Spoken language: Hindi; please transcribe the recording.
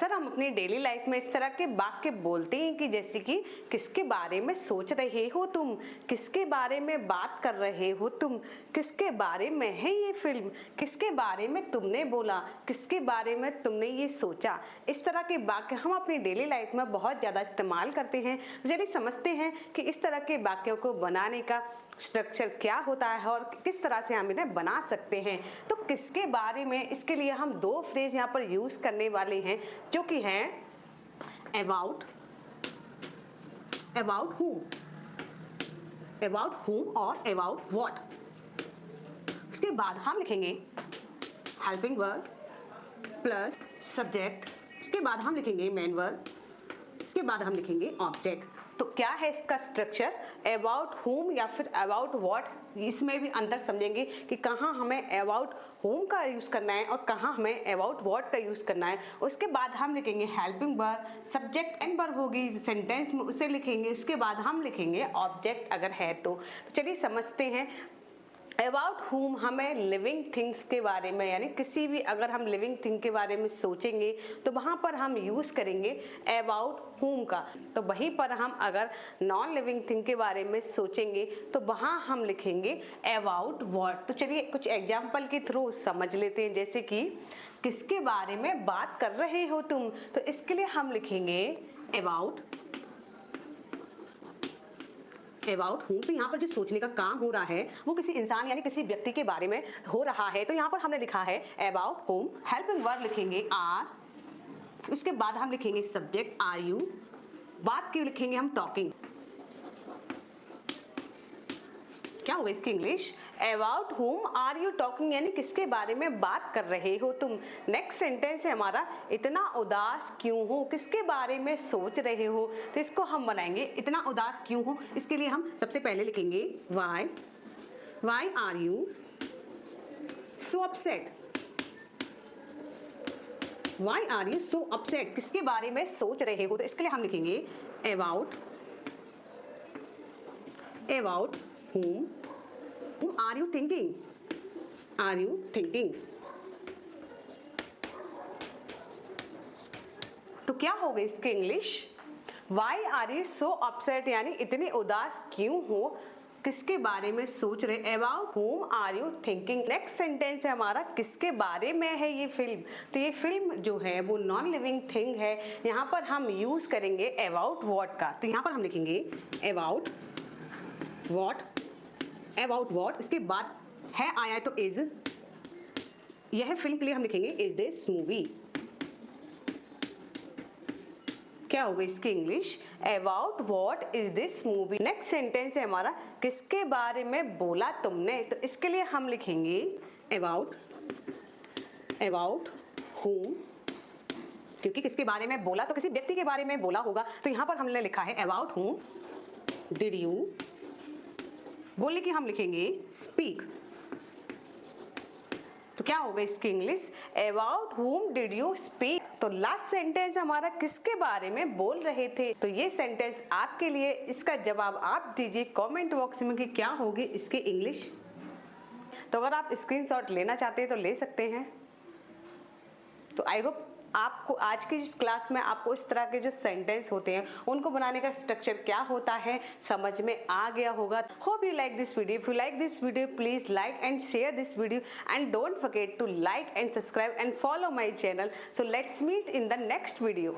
अक्सर हम अपनी डेली लाइफ में इस तरह के वाक्य बोलते हैं कि जैसे कि किसके बारे में सोच रहे हो तुम, किसके बारे में बात कर रहे हो तुम, किसके बारे में है ये फिल्म, किसके बारे में तुमने बोला, किसके बारे में तुमने ये सोचा। इस तरह के वाक्य हम अपनी डेली लाइफ में बहुत ज़्यादा इस्तेमाल करते हैं। चलिए समझते हैं कि इस तरह के वाक्यों को बनाने का स्ट्रक्चर क्या होता है और किस तरह से हम इन्हें बना सकते हैं। तो किसके बारे में, इसके लिए हम दो फ्रेज यहाँ पर यूज करने वाले हैं जो कि हैं अबाउट, अबाउट whom और अबाउट व्हाट। उसके बाद हम लिखेंगे हेल्पिंग वर्ब प्लस सब्जेक्ट, उसके बाद हम लिखेंगे मेन वर्ब, उसके बाद हम लिखेंगे ऑब्जेक्ट। तो क्या है इसका स्ट्रक्चर, अबाउट whom या फिर अबाउट व्हाट, इसमें भी अंतर समझेंगे कि कहाँ हमें अबाउट whom का यूज करना है और कहाँ हमें अबाउट व्हाट का यूज करना है। उसके बाद हम लिखेंगे helping verb, subject and verb होगी सेंटेंस में, उसे लिखेंगे। उसके बाद हम लिखेंगे ऑब्जेक्ट अगर है तो। चलिए समझते हैं। अबाउट whom हमें लिविंग थिंग्स के बारे में, यानी किसी भी अगर हम लिविंग थिंग के बारे में सोचेंगे तो वहाँ पर हम यूज़ करेंगे अबाउट whom का। तो वहीं पर हम अगर नॉन लिविंग थिंग के बारे में सोचेंगे तो वहाँ हम लिखेंगे अबाउट व्हाट। तो चलिए कुछ एग्जाम्पल के थ्रू समझ लेते हैं, जैसे कि किसके बारे में बात कर रहे हो तुम, तो इसके लिए हम लिखेंगे अबाउट whom। तो यहाँ पर जो सोचने का काम हो रहा है वो किसी इंसान यानी किसी व्यक्ति के बारे में हो रहा है। तो यहाँ पर हमने लिखा है अबाउट whom। हेल्पिंग वर्ब लिखेंगे आर, उसके बाद हम लिखेंगे सब्जेक्ट आर यू, बात की लिखेंगे हम टॉकिंग। क्या होगा इसकी English, about whom are you talking, यानी किसके बारे में बात कर रहे हो तुम। नेक्स्ट सेंटेंस है हमारा इतना उदास क्यों हो, किसके बारे में सोच रहे हो। तो इसको हम बनाएंगे इतना उदास क्यों हो। इसके लिए हम सबसे पहले लिखेंगे why are you so upset, why are you so upset, किसके बारे में सोच रहे हो। तो इसके लिए हम लिखेंगे about whom are you thinking, are you thinking। तो क्या होगा इसकी English, Why are you so upset, यानी इतने उदास क्यों हो, किसके बारे में सोच रहे। About whom are you thinking। Next sentence है हमारा किसके बारे में है ये फिल्म। तो ये फिल्म जो है वो नॉन लिविंग थिंग है। यहाँ पर हम यूज करेंगे अबाउट व्हाट का। तो यहाँ पर हम लिखेंगे अबाउट व्हाट, इसके बाद है आया तो इज, यह फिल्म के लिए हम लिखेंगे इज दिस मूवी। क्या होगा इसकी English, about what is this movie. Next sentence है हमारा किसके बारे में बोला तुमने। तो इसके लिए हम लिखेंगे अबाउट whom, क्योंकि किसके बारे में बोला तो किसी व्यक्ति के बारे में बोला होगा। तो यहाँ पर हमने लिखा है अबाउट whom डिड यू, बोलने की हम लिखेंगे स्पीक। तो क्या होगा इसकी English, about whom did you speak. तो लास्ट सेंटेंस हमारा किसके बारे में बोल रहे थे। तो ये सेंटेंस आपके लिए, इसका जवाब आप दीजिए कमेंट बॉक्स में कि क्या होगी इसकी इंग्लिश। तो अगर आप स्क्रीनशॉट लेना चाहते हैं तो ले सकते हैं। तो आई होप आपको आज की इस क्लास में आपको इस तरह के जो सेंटेंस होते हैं उनको बनाने का स्ट्रक्चर क्या होता है समझ में आ गया होगा। Hope you like this video. If you like this video please like and share this video and don't forget to like and subscribe and follow my channel. So let's meet in the next video.